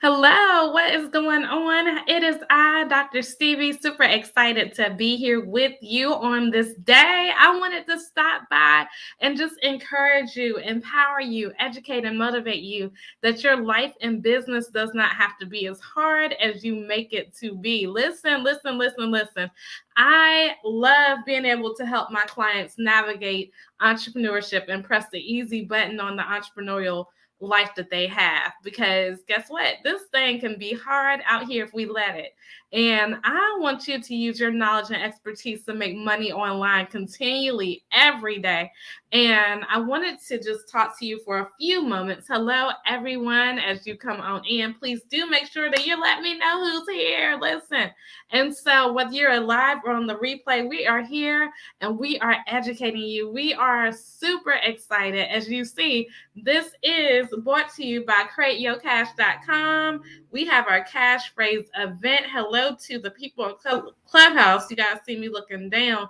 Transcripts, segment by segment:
Hello, what is going on? It is I, Dr. Stevie, super excited to be here with you on this day. I wanted to stop by and just encourage you, empower you, educate, and motivate you that your life and business does not have to be as hard as you make it to be. Listen, listen, listen, listen. I love being able to help my clients navigate entrepreneurship and press the easy button on the entrepreneurial life that they have, because guess what, this thing can be hard out here if we let it. And I want you to use your knowledge and expertise to make money online continually every day. And I wanted to just talk to you for a few moments. Hello everyone, as you come on in, please do make sure that you let me know who's here. Listen, and so whether you're live or on the replay, we are here and we are educating you. We are super excited. As you see, this is brought to you by CreateYourCash.com. We have our cash phrase event. Hello to the people in Clubhouse. You guys see me looking down.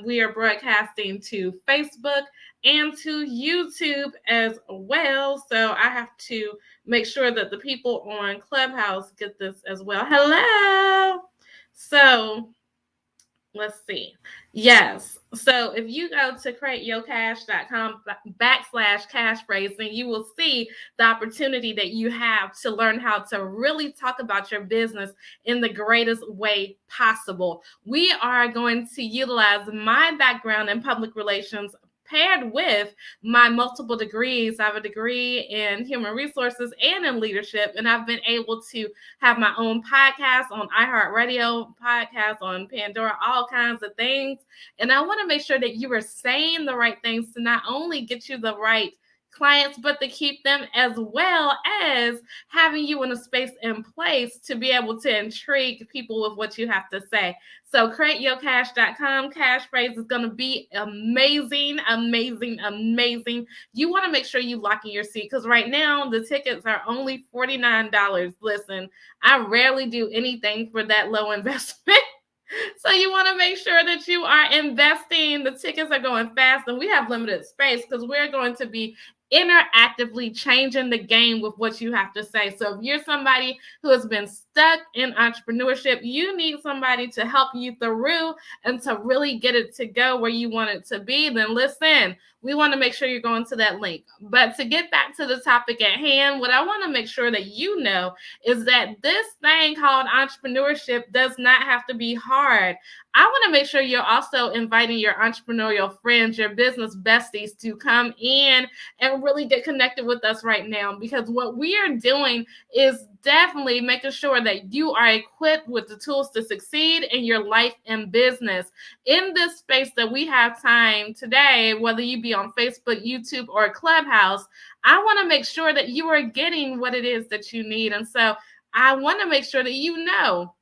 We are broadcasting to Facebook and to YouTube as well. So I have to make sure that the people on Clubhouse get this as well. Hello. So let's see. Yes. So if you go to createyourcash.com backslash cash phrase, then you will see the opportunity that you have to learn how to really talk about your business in the greatest way possible. We are going to utilize my background in public relations paired with my multiple degrees. I have a degree in human resources and in leadership, and I've been able to have my own podcast on iHeartRadio, podcast on Pandora, all kinds of things. And I want to make sure that you are saying the right things to not only get you the right clients, but to keep them, as well as having you in a space and place to be able to intrigue people with what you have to say. So createyourcash.com cash phrase is going to be amazing, amazing, amazing. You want to make sure you lock in your seat, because right now the tickets are only $49. Listen, I rarely do anything for that low investment. So you want to make sure that you are investing. The tickets are going fast and we have limited space because we're going to be interactively changing the game with what you have to say. So if you're somebody who has been stuck in entrepreneurship, you need somebody to help you through and to really get it to go where you want it to be, then listen, we want to make sure you're going to that link. But to get back to the topic at hand, what I want to make sure that you know is that this thing called entrepreneurship does not have to be hard. I want to make sure you're also inviting your entrepreneurial friends, your business besties, to come in and really get connected with us right now, because what we are doing is definitely making sure that you are equipped with the tools to succeed in your life and business. In this space that we have time today, whether you be on Facebook, YouTube, or Clubhouse, I want to make sure that you are getting what it is that you need. And so I want to make sure that you know,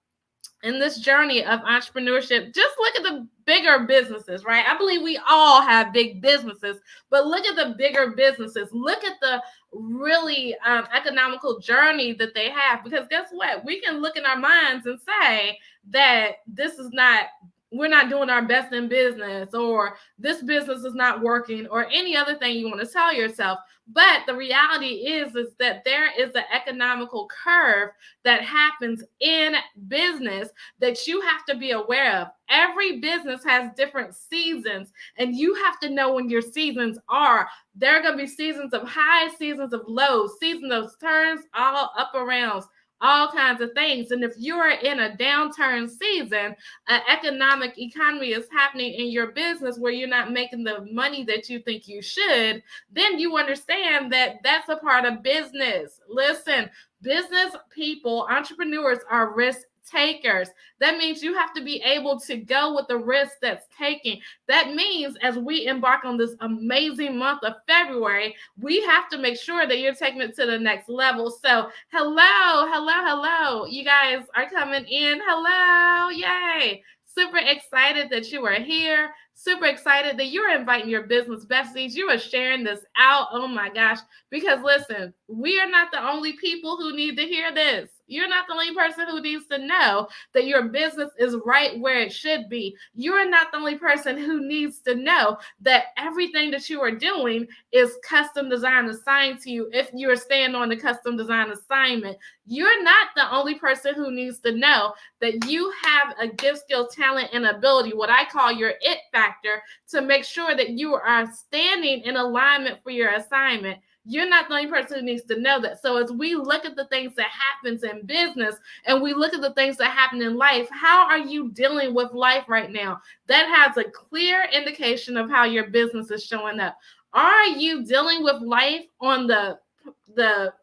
in this journey of entrepreneurship, just look at the bigger businesses, right? I believe we all have big businesses, but look at the bigger businesses. Look at the really economical journey that they have, because guess what? We can look in our minds and say that this is not, we're not doing our best in business, or this business is not working, or any other thing you want to tell yourself. But the reality is that there is an economical curve that happens in business that you have to be aware of. Every business has different seasons, and you have to know when your seasons are. There are going to be seasons of highs, seasons of lows, seasons of turns, all up arounds, all kinds of things. And if you are in a downturn season, an economic economy is happening in your business where you're not making the money that you think you should, then you understand that that's a part of business. Listen, business people, entrepreneurs are risk takers. That means you have to be able to go with the risk that's taken. That means as we embark on this amazing month of February, we have to make sure that you're taking it to the next level. So hello, hello, hello. You guys are coming in. Hello, yay. Super excited that you are here. Super excited that you're inviting your business besties. You are sharing this out. Oh my gosh. Because listen, we are not the only people who need to hear this. You're not the only person who needs to know that your business is right where it should be. You're not the only person who needs to know that everything that you are doing is custom design assigned to you if you're staying on the custom design assignment. You're not the only person who needs to know that you have a gift, skill, talent, and ability, what I call your it factor, to make sure that you are standing in alignment for your assignment. You're not the only person who needs to know that. So as we look at the things that happens in business and we look at the things that happen in life, how are you dealing with life right now? That has a clear indication of how your business is showing up. Are you dealing with life on the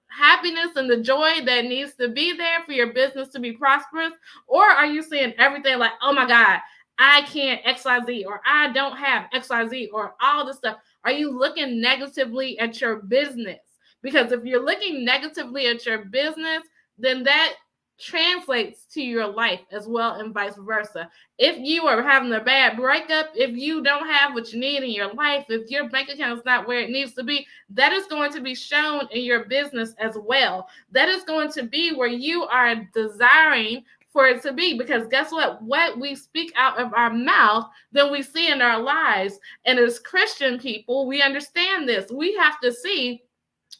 happiness and the joy that needs to be there for your business to be prosperous? Or are you seeing everything like, oh my God, I can't XYZ, or I don't have XYZ, or all this stuff? Are you looking negatively at your business? Because if you're looking negatively at your business, then that translates to your life as well, and vice versa. If you are having a bad breakup, if you don't have what you need in your life, if your bank account is not where it needs to be, that is going to be shown in your business as well. That is going to be where you are desiring for it to be, because guess what? What we speak out of our mouth, then we see in our lives. And as Christian people, we understand this. We have to see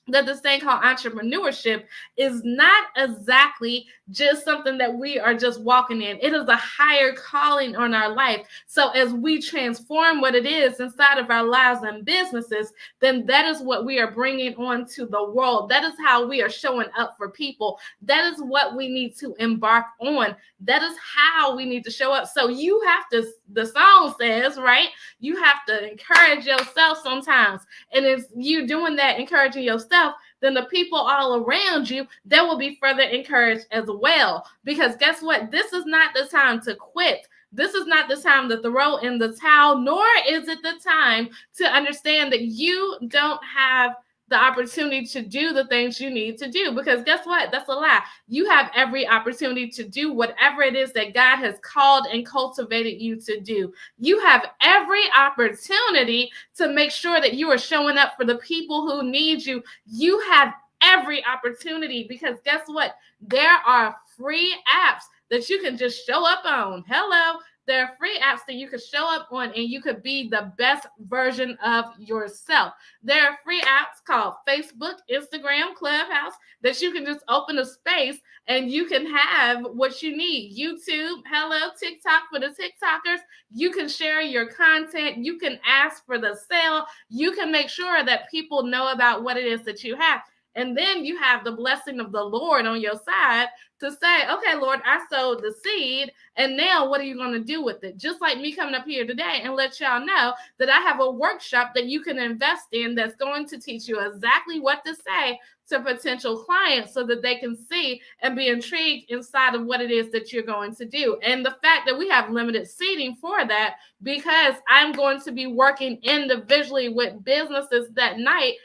that this thing called entrepreneurship is not exactly just something that we are just walking in. It is a higher calling on our life. So as we transform what it is inside of our lives and businesses, then that is what we are bringing onto the world. That is how we are showing up for people. That is what we need to embark on. That is how we need to show up. So you have to, the song says, right? You have to encourage yourself sometimes. And if you're doing that, encouraging yourself, then the people all around you, they will be further encouraged as well. Because guess what? This is not the time to quit. This is not the time to throw in the towel, nor is it the time to understand that you don't have the opportunity to do the things you need to do. Because guess what? That's a lie. You have every opportunity to do whatever it is that God has called and cultivated you to do. You have every opportunity to make sure that you are showing up for the people who need you. You have every opportunity, because guess what? There are free apps that you can just show up on. Hello. There are free apps that you could show up on, and you could be the best version of yourself. There are free apps called Facebook, Instagram, Clubhouse that you can just open a space and you can have what you need. YouTube, hello, TikTok for the TikTokers. You can share your content. You can ask for the sale. You can make sure that people know about what it is that you have. And then you have the blessing of the Lord on your side to say, okay, Lord, I sowed the seed, and now what are you going to do with it? Just like me coming up here today and let y'all know that I have a workshop that you can invest in that's going to teach you exactly what to say to potential clients so that they can see and be intrigued inside of what it is that you're going to do. And the fact that we have limited seating for that, because I'm going to be working individually with businesses that night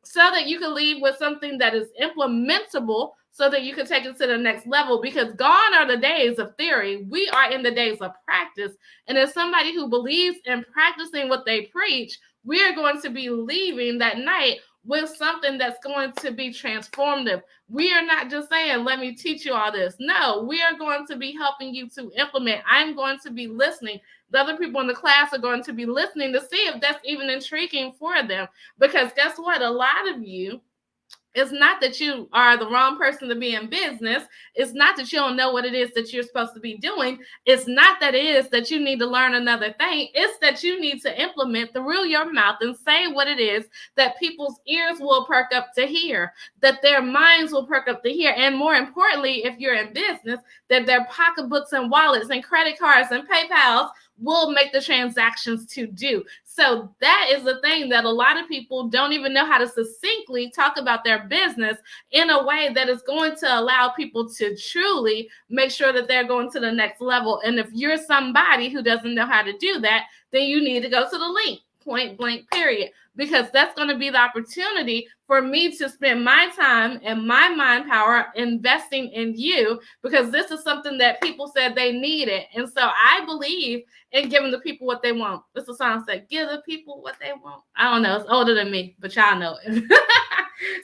so that you can leave with something that is implementable, so that you can take it to the next level. Because gone are the days of theory. We are in the days of practice. And as somebody who believes in practicing what they preach, we are going to be leaving that night with something that's going to be transformative. We are not just saying, let me teach you all this. No, we are going to be helping you to implement. I'm going to be listening. The other people in the class are going to be listening to see if that's even intriguing for them. Because guess what? A lot of you, it's not that you are the wrong person to be in business. It's not that you don't know what it is that you're supposed to be doing. It's not that it is that you need to learn another thing. It's that you need to implement through your mouth and say what it is that people's ears will perk up to hear, that their minds will perk up to hear. And more importantly, if you're in business, that their pocketbooks and wallets and credit cards and PayPals will make the transactions to do. So that is the thing that a lot of people don't even know how to succinctly talk about their business in a way that is going to allow people to truly make sure that they're going to the next level. And if you're somebody who doesn't know how to do that, then you need to go to the link, point blank, period. Because that's going to be the opportunity for me to spend my time and my mind power investing in you, because this is something that people said they needed. And so I believe in giving the people what they want. This is a song that said, give the people what they want. I don't know. It's older than me, but y'all know it.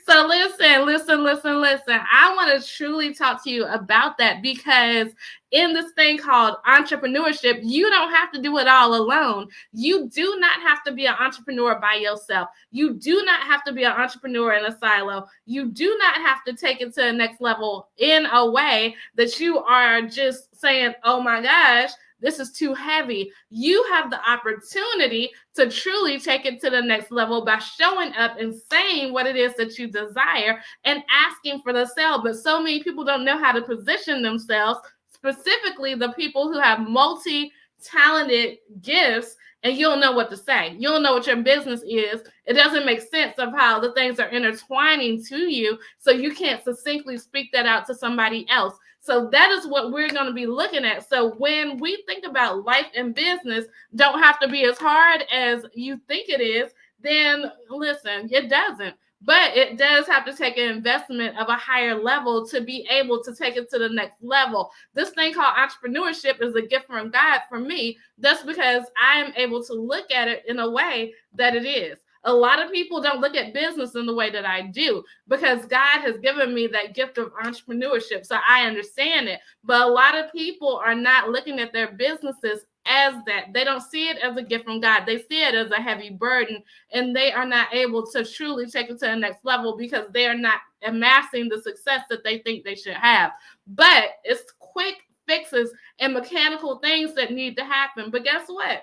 So listen. I want to truly talk to you about that because in this thing called entrepreneurship, you don't have to do it all alone. You do not have to be an entrepreneur by yourself. You do not have to be an entrepreneur in a silo. You do not have to take it to the next level in a way that you are just saying, oh my gosh, this is too heavy. You have the opportunity to truly take it to the next level by showing up and saying what it is that you desire and asking for the sale. But so many people don't know how to position themselves, specifically the people who have multi-talented gifts, and you don't know what to say. You don't know what your business is. It doesn't make sense of how the things are intertwining to you, so you can't succinctly speak that out to somebody else. So that is what we're going to be looking at. So when we think about life and business don't have to be as hard as you think it is, then listen, it doesn't. But it does have to take an investment of a higher level to be able to take it to the next level. This thing called entrepreneurship is a gift from God for me. That's because I am able to look at it in a way that it is. A lot of people don't look at business in the way that I do because God has given me that gift of entrepreneurship. So I understand it. But a lot of people are not looking at their businesses as that. They don't see it as a gift from God. They see it as a heavy burden, and they are not able to truly take it to the next level because they are not amassing the success that they think they should have. But it's quick fixes and mechanical things that need to happen. But guess what?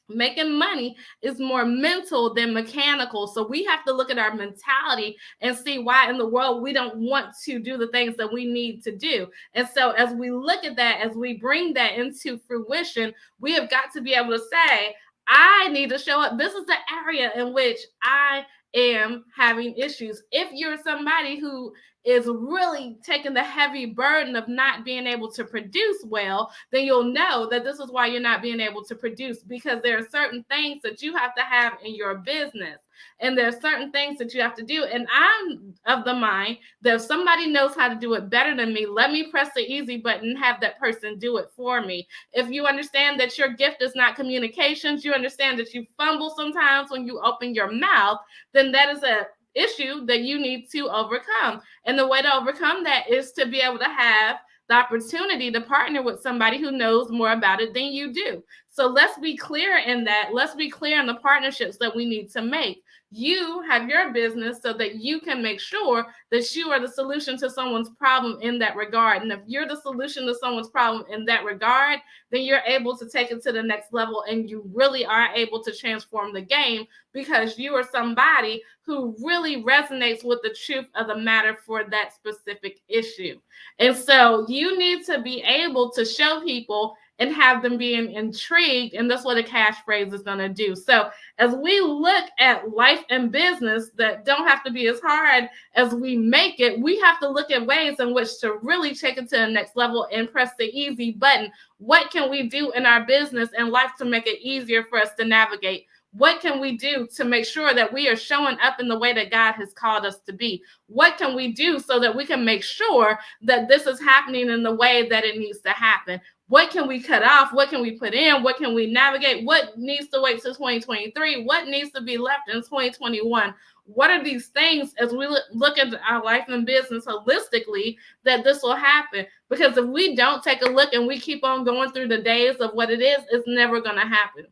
Making money is more mental than mechanical. So we have to look at our mentality and see why in the world we don't want to do the things that we need to do. And so as we look at that, as we bring that into fruition, we have got to be able to say, I need to show up. This is the area in which I am having issues. If you're somebody who is really taking the heavy burden of not being able to produce well, then you'll know that this is why you're not being able to produce, because there are certain things that you have to have in your business. And there are certain things that you have to do. And I'm of the mind that if somebody knows how to do it better than me, let me press the easy button and have that person do it for me. If you understand that your gift is not communications, you understand that you fumble sometimes when you open your mouth, then that is a issue that you need to overcome. And the way to overcome that is to be able to have the opportunity to partner with somebody who knows more about it than you do. So let's be clear in that. Let's be clear in the partnerships that we need to make. You have your business so that you can make sure that you are the solution to someone's problem in that regard. And if you're the solution to someone's problem in that regard, then you're able to take it to the next level, and you really are able to transform the game because you are somebody who really resonates with the truth of the matter for that specific issue. And so you need to be able to show people and have them being intrigued. And that's what a cash phrase is going to do. So as we look at life and business that don't have to be as hard as we make it, we have to look at ways in which to really take it to the next level and press the easy button. What can we do in our business and life to make it easier for us to navigate? What can we do to make sure that we are showing up in the way that God has called us to be? What can we do so that we can make sure that this is happening in the way that it needs to happen? What can we cut off? What can we put in? What can we navigate? What needs to wait till 2023? What needs to be left in 2021? What are these things as we look at our life and business holistically that this will happen? Because if we don't take a look and we keep on going through the days of what it is, it's never going to happen.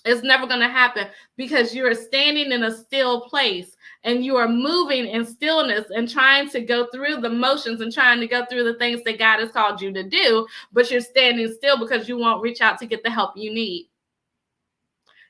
It's never going to happen because you are standing in a still place and you are moving in stillness and trying to go through the motions and trying to go through the things that God has called you to do, but you're standing still because you won't reach out to get the help you need.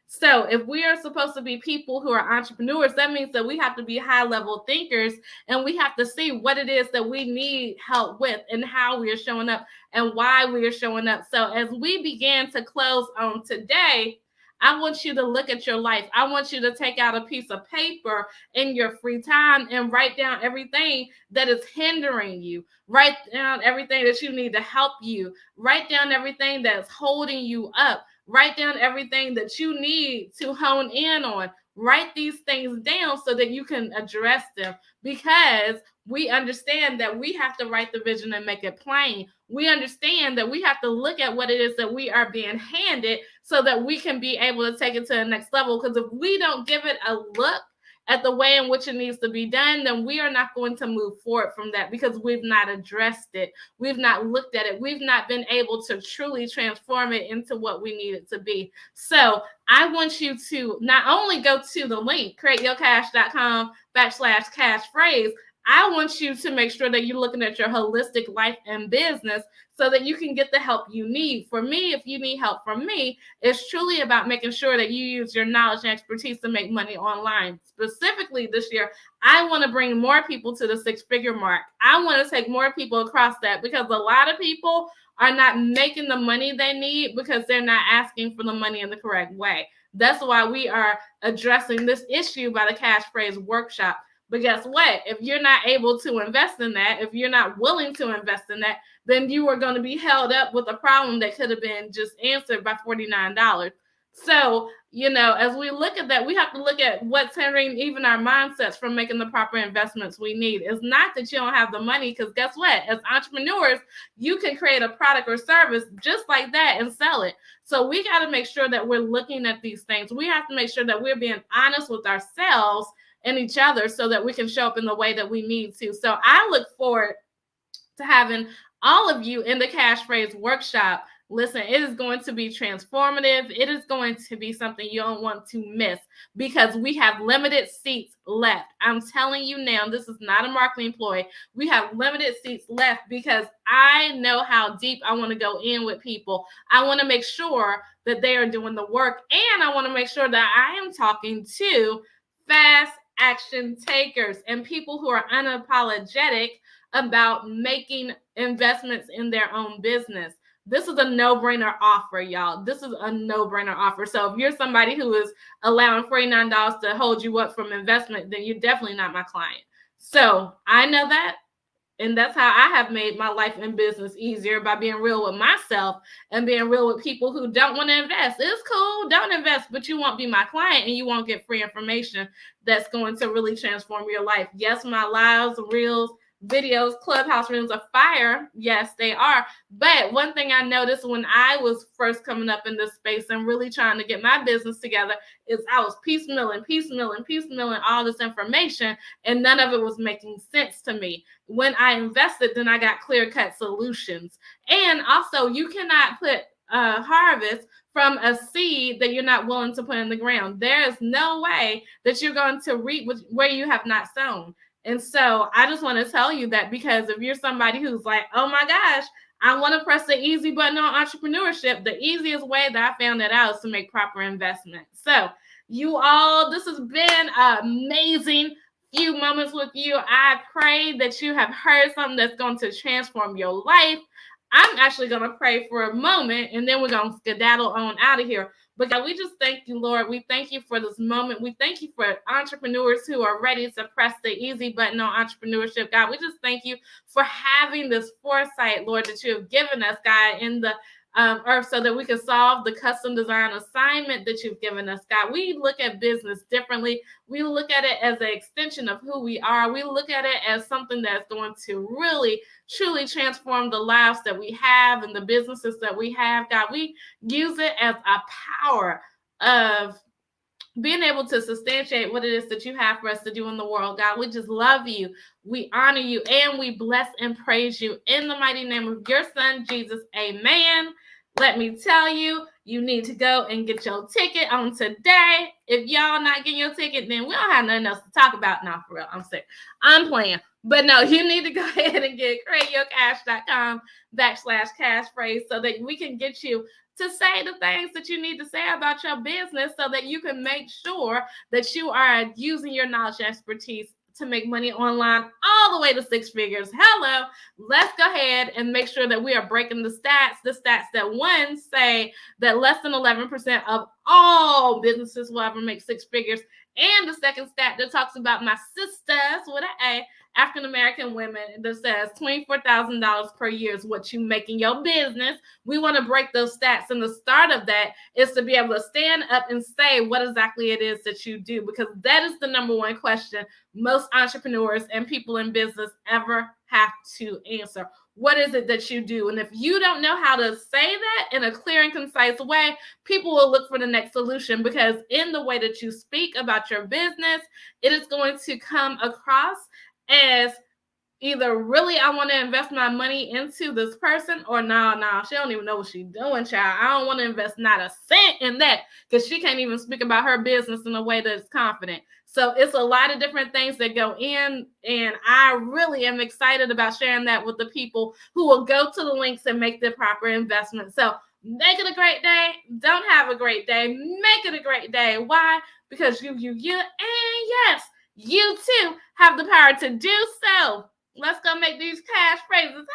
So if we are supposed to be people who are entrepreneurs, that means that we have to be high-level thinkers and we have to see what it is that we need help with and how we are showing up and why we are showing up. So as we begin to close on today, I want you to look at your life. I want you to take out a piece of paper in your free time and write down everything that is hindering you. Write down everything that you need to help you. Write down everything that's holding you up. Write down everything that you need to hone in on. Write these things down so that you can address them, because we understand that we have to write the vision and make it plain. We understand that we have to look at what it is that we are being handed so that we can be able to take it to the next level. Because if we don't give it a look at the way in which it needs to be done, then we are not going to move forward from that because we've not addressed it. We've not looked at it. We've not been able to truly transform it into what we need it to be. So I want you to not only go to the link, createyourcash.com/cash phrase. I want you to make sure that you're looking at your holistic life and business so that you can get the help you need. For me, if you need help from me, it's truly about making sure that you use your knowledge and expertise to make money online. Specifically this year, I want to bring more people to the six-figure mark. I want to take more people across that because a lot of people are not making the money they need because they're not asking for the money in the correct way. That's why we are addressing this issue by the Cash Phrase Workshop. But guess what? If you're not able to invest in that, if you're not willing to invest in that, then you are going to be held up with a problem that could have been just answered by $49. So, as we look at that, we have to look at what's hindering even our mindsets from making the proper investments we need. It's not that you don't have the money, because guess what? As entrepreneurs, you can create a product or service just like that and sell it. So we got to make sure that we're looking at these things. We have to make sure that we're being honest with ourselves and each other so that we can show up in the way that we need to. So I look forward to having all of you in the Cash Phrase Workshop. Listen, it is going to be transformative. It is going to be something you don't want to miss because we have limited seats left. I'm telling you now, this is not a marketing ploy. We have limited seats left because I know how deep I want to go in with people. I want to make sure that they are doing the work, and I want to make sure that I am talking to fast action takers and people who are unapologetic about making investments in their own business. This is a no-brainer offer, y'all. This is a no-brainer offer. So if you're somebody who is allowing $49 to hold you up from investment, then you're definitely not my client. So I know that. And that's how I have made my life and business easier, by being real with myself and being real with people who don't want to invest. It's cool, don't invest, but you won't be my client and you won't get free information that's going to really transform your life. Yes, my lives, reels, videos, Clubhouse rooms are fire. Yes, they are. But one thing I noticed when I was first coming up in this space and really trying to get my business together is I was piecemealing all this information, and none of it was making sense to me. When I invested, then I got clear-cut solutions. And also, you cannot put harvest from a seed that you're not willing to put in the ground. There is no way that you're going to reap where you have not sown. And so I just want to tell you that, because if you're somebody who's like, oh my gosh, I want to press the easy button on entrepreneurship, the easiest way that I found that out is to make proper investment. So you all, this has been an amazing few moments with you. I pray that you have heard something that's going to transform your life. I'm actually going to pray for a moment, and then we're going to skedaddle on out of here. But God, we just thank you, Lord. We thank you for this moment. We thank you for entrepreneurs who are ready to press the easy button on entrepreneurship. God, we just thank you for having this foresight, Lord, that you have given us, God, in the earth, so that we can solve the custom design assignment that you've given us, God. We look at business differently. We look at it as an extension of who we are. We look at it as something that's going to really, truly transform the lives that we have and the businesses that we have, God. We use it as a power of being able to substantiate what it is that you have for us to do in the world, God. We just love you. We honor you, and we bless and praise you in the mighty name of your son, Jesus. Amen. Let me tell you, you need to go and get your ticket on today. If y'all not getting your ticket, then we don't have nothing else to talk about. No, for real, I'm sick. I'm playing. But no, you need to go ahead and get createyourcash.com/cash phrase so that we can get you to say the things that you need to say about your business so that you can make sure that you are using your knowledge and expertise to make money online all the way to six figures. Hello, let's go ahead and make sure that we are breaking the stats that one say that less than 11% of all businesses will ever make six figures. And the second stat that talks about my sisters with an A, African-American women, that says $24,000 per year is what you make in your business. We want to break those stats. And the start of that is to be able to stand up and say what exactly it is that you do, because that is the number one question most entrepreneurs and people in business ever have to answer. What is it that you do? And if you don't know how to say that in a clear and concise way, people will look for the next solution, because in the way that you speak about your business, it is going to come across as either really I want to invest my money into this person, or no, she don't even know what she's doing, child. I don't want to invest not a cent in that, because she can't even speak about her business in a way that's confident. So it's a lot of different things that go in, and I really am excited about sharing that with the people who will go to the links and make the proper investment. So make it a great day. Don't have a great day. Make it a great day. Why? Because you, and yes, you too have the power to do so. Let's go make these cash phrases